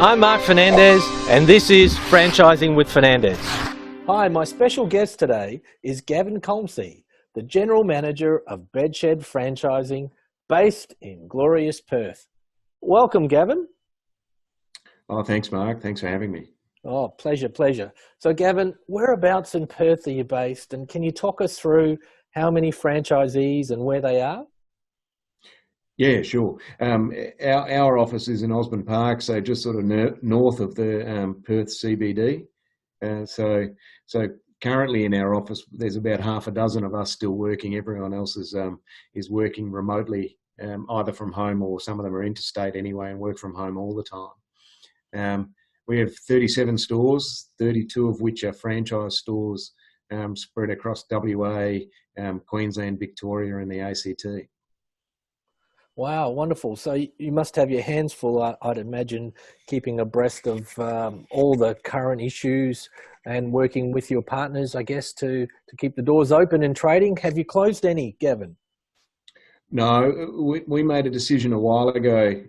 I'm Mark Fernandez, and this is Franchising with Fernandez. Hi, my special guest today is Gavin Colmsey, the General Manager of Bedshed Franchising, based in glorious Perth. Welcome, Gavin. Oh, thanks, Mark. Thanks for having me. Oh, pleasure. So, Gavin, whereabouts in Perth are you based, and can you talk us through how many franchisees and where they are? Yeah, sure. Our office is in Osborne Park, so just sort of north of the Perth CBD. So currently in our office, there's about half a dozen of us still working. Everyone else is working remotely, either from home, or some of them are interstate anyway and work from home all the time. We have 37 stores, 32 of which are franchise stores, spread across WA, Queensland, Victoria, and the ACT. Wow, wonderful. So you must have your hands full, I'd imagine, keeping abreast of all the current issues and working with your partners, I guess, to keep the doors open and trading. Have you closed any, Gavin? No, we made a decision a while ago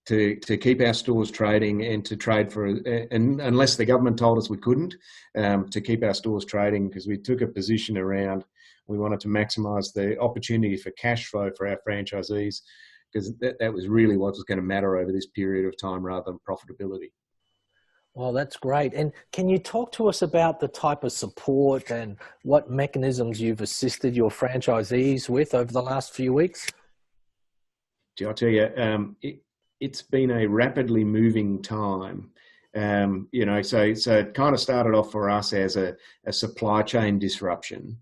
to keep our stores trading and to trade and unless the government told us we couldn't, to keep our stores trading, because we took a position around we wanted to maximise the opportunity for cash flow for our franchisees, because that was really what was going to matter over this period of time rather than profitability. Well, that's great. And can you talk to us about the type of support and what mechanisms you've assisted your franchisees with over the last few weeks? I'll tell you, it's been a rapidly moving time. So it kind of started off for us as a supply chain disruption,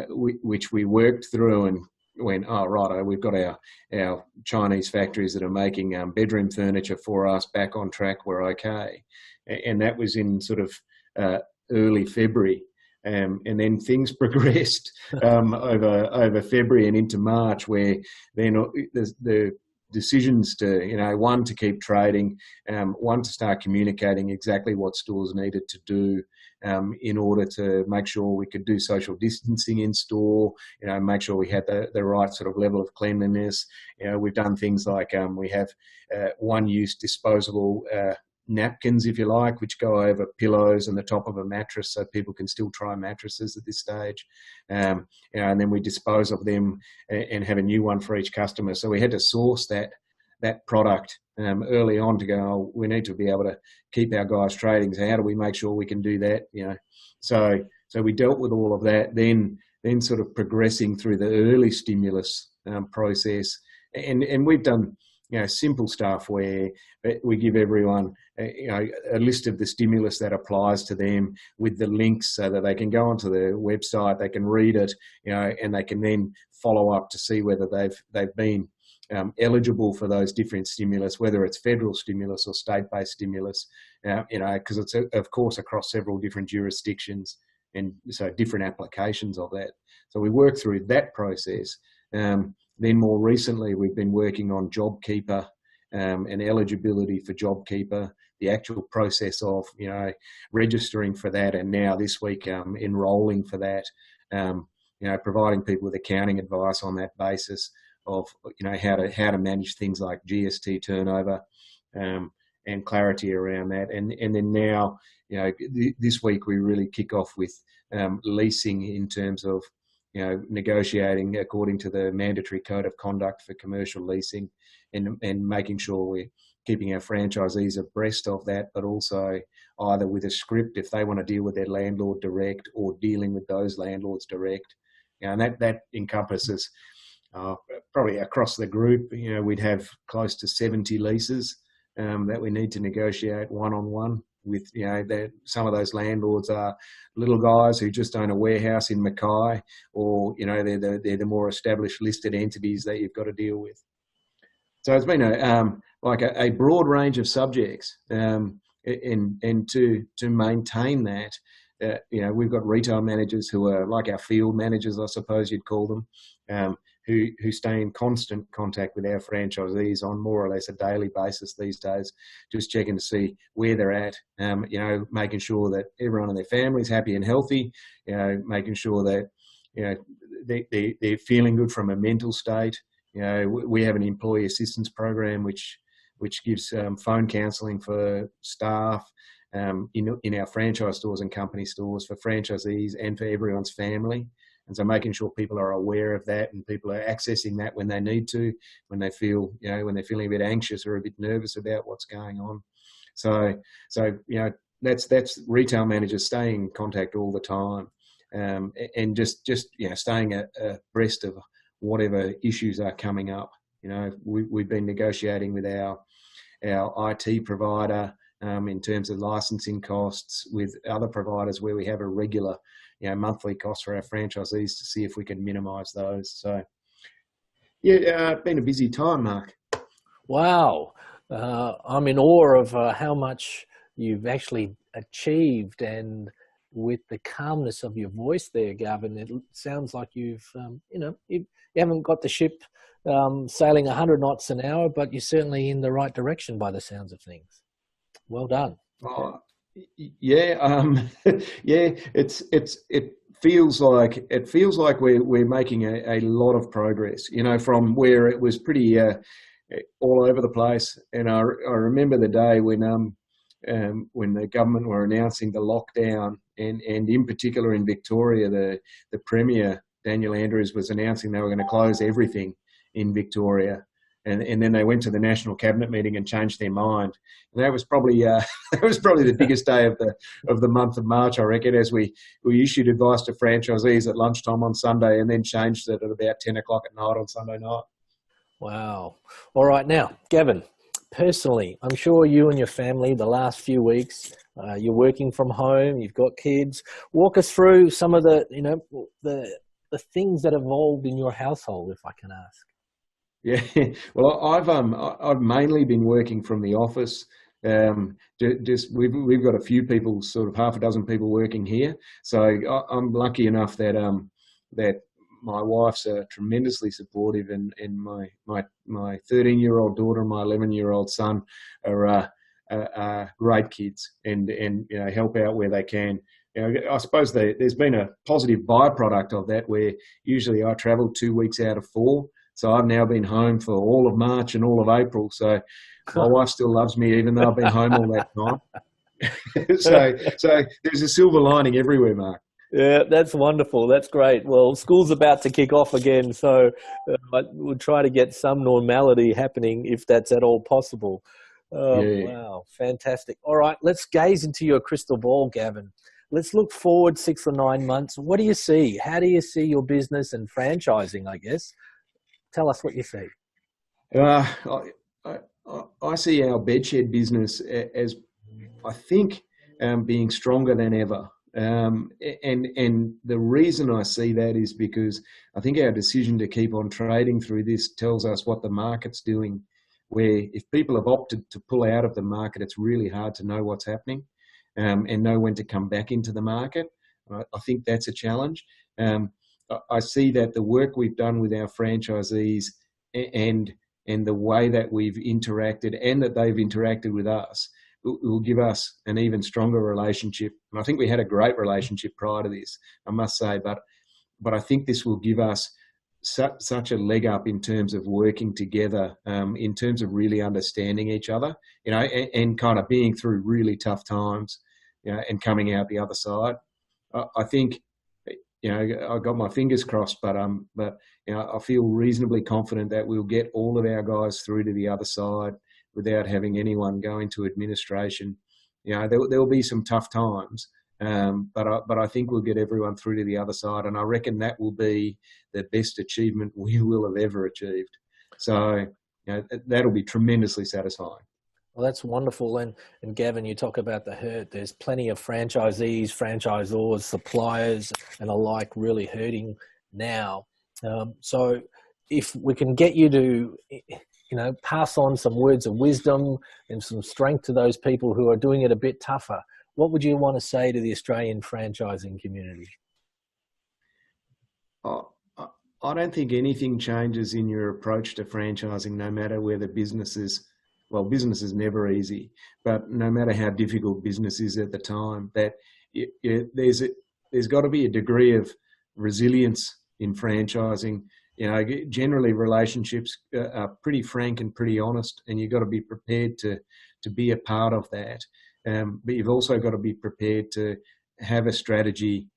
which we worked through and went, oh, right, we've got our Chinese factories that are making bedroom furniture for us back on track, we're okay. And that was in sort of early February. And then things progressed over February and into March, where then the decisions to, one, to keep trading, one, to start communicating exactly what stores needed to do in order to make sure we could do social distancing in store, make sure we had the right sort of level of cleanliness. We've done things like we have one-use disposable napkins, if you like, which go over pillows and the top of a mattress, so people can still try mattresses at this stage. And then we dispose of them and have a new one for each customer. So we had to source that product early on to go, oh, we need to be able to keep our guys trading. So how do we make sure we can do that? So we dealt with all of that, then sort of progressing through the early stimulus process. And we've done simple stuff where we give everyone a list of the stimulus that applies to them with the links, so that they can go onto the website, they can read it, and they can then follow up to see whether they've been eligible for those different stimulus, whether it's federal stimulus or state-based stimulus, because it's of course across several different jurisdictions and so different applications of that. So we work through that process. Then more recently, we've been working on JobKeeper and eligibility for JobKeeper, the actual process of, registering for that, and now this week enrolling for that, providing people with accounting advice on that basis of, how to manage things like GST turnover and clarity around that. And then now, this week we really kick off with leasing in terms of, negotiating according to the mandatory code of conduct for commercial leasing, and making sure we're keeping our franchisees abreast of that, but also either with a script if they want to deal with their landlord direct, or dealing with those landlords direct. And that encompasses probably across the group, we'd have close to 70 leases that we need to negotiate one-on-one with. Some of those landlords are little guys who just own a warehouse in Mackay, or they're the more established listed entities that you've got to deal with. So it's been a broad range of subjects, and to maintain that, we've got retail managers who are like our field managers, I suppose you'd call them, who stay in constant contact with our franchisees on more or less a daily basis these days, just checking to see where they're at, making sure that everyone and their family's happy and healthy, making sure that they're feeling good from a mental state. We have an employee assistance program which which gives phone counselling for staff in our franchise stores and company stores for franchisees and for everyone's family. And so making sure people are aware of that and people are accessing that when they need to, when they feel, when they're feeling a bit anxious or a bit nervous about what's going on. So that's retail managers staying in contact all the time, and just staying abreast of whatever issues are coming up. We've been negotiating with our IT provider in terms of licensing costs, with other providers where we have a regular monthly cost for our franchisees to see if we can minimise those. So it's been a busy time, Mark. Wow. I'm in awe of how much you've actually achieved, and with the calmness of your voice there, Gavin, it sounds like you've, you haven't got the ship sailing 100 knots an hour, but you're certainly in the right direction by the sounds of things. Well done. Yeah, it feels like we're making a lot of progress. From where it was pretty all over the place. And I remember the day when the government were announcing the lockdown, and in particular in Victoria, the Premier Daniel Andrews was announcing they were going to close everything in Victoria. And then they went to the National Cabinet meeting and changed their mind. And that was probably the biggest day of the month of March, I reckon, as we issued advice to franchisees at lunchtime on Sunday, and then changed it at about 10 o'clock at night on Sunday night. Wow. All right. Now, Gavin, personally, I'm sure you and your family, the last few weeks, you're working from home, you've got kids. Walk us through some of the things that evolved in your household, if I can ask. Yeah, well, I've mainly been working from the office. We've got a few people, sort of half a dozen people working here. So I'm lucky enough that my wife's tremendously supportive, and my 13-year-old daughter and my 11-year-old son are great kids, and help out where they can. I suppose there's been a positive byproduct of that, where usually I travel 2 weeks out of 4. So I've now been home for all of March and all of April. So my wife still loves me, even though I've been home all that time. So there's a silver lining everywhere, Mark. Yeah, that's wonderful. That's great. Well, school's about to kick off again, so we'll try to get some normality happening if that's at all possible. Yeah. Wow, fantastic. All right, let's gaze into your crystal ball, Gavin. Let's look forward 6 or 9 months. What do you see? How do you see your business and franchising, I guess? Tell us what you see. I see our bedshed business as, I think, being stronger than ever. And the reason I see that is because I think our decision to keep on trading through this tells us what the market's doing, where if people have opted to pull out of the market, it's really hard to know what's happening and know when to come back into the market. I think that's a challenge. I see that the work we've done with our franchisees and the way that we've interacted and that they've interacted with us will give us an even stronger relationship. And I think we had a great relationship prior to this, I must say, but I think this will give us such a leg up in terms of working together, in terms of really understanding each other, and kind of being through really tough times, and coming out the other side. I think, I got my fingers crossed, but I feel reasonably confident that we'll get all of our guys through to the other side without having anyone go into administration. There will be some tough times, but I think we'll get everyone through to the other side, and I reckon that will be the best achievement we will have ever achieved. So that'll be tremendously satisfying. Well, that's wonderful. And Gavin, you talk about the hurt. There's plenty of franchisees, franchisors, suppliers, and alike really hurting now. So if we can get you to, pass on some words of wisdom and some strength to those people who are doing it a bit tougher, what would you want to say to the Australian franchising community? I don't think anything changes in your approach to franchising, no matter where the business is. Well, business is never easy, but no matter how difficult business is at the time, that there's got to be a degree of resilience in franchising. generally relationships are pretty frank and pretty honest, and you've got to be prepared to be a part of that. But you've also got to be prepared to have a strategy,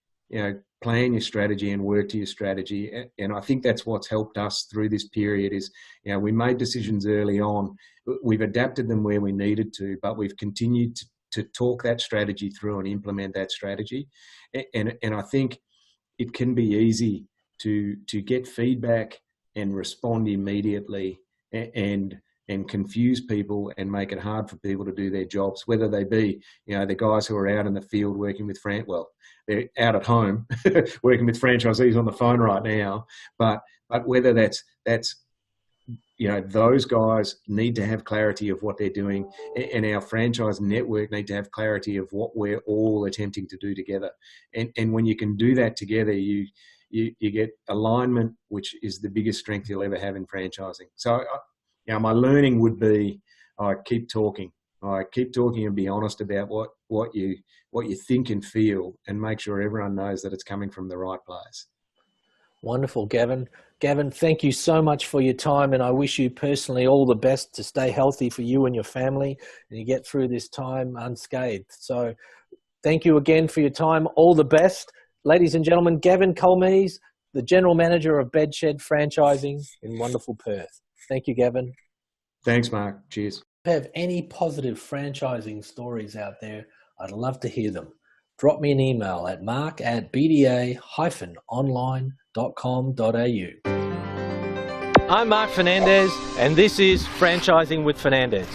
plan your strategy and work to your strategy. And I think that's what's helped us through this period is, we made decisions early on. We've adapted them where we needed to, but we've continued to talk that strategy through and implement that strategy. And I think it can be easy to get feedback and respond immediately and confuse people and make it hard for people to do their jobs, whether they be, the guys who are out in the field working with they're out at home working with franchisees on the phone right now, but whether that's those guys need to have clarity of what they're doing, and our franchise network need to have clarity of what we're all attempting to do together. And when you can do that together, you get alignment, which is the biggest strength you'll ever have in franchising. So, my learning would be, keep talking. Keep talking and be honest about what you think and feel, and make sure everyone knows that it's coming from the right place. Wonderful, Gavin. Gavin, thank you so much for your time, and I wish you personally all the best to stay healthy for you and your family, and you get through this time unscathed. So thank you again for your time. All the best. Ladies and gentlemen, Gavin Colmees, the General Manager of Bedshed Franchising in wonderful Perth. Thank you, Gavin. Thanks, Mark. Cheers. If you have any positive franchising stories out there, I'd love to hear them. Drop me an email at mark@bda-online.com.au. I'm Mark Fernandez, and this is Franchising with Fernandez.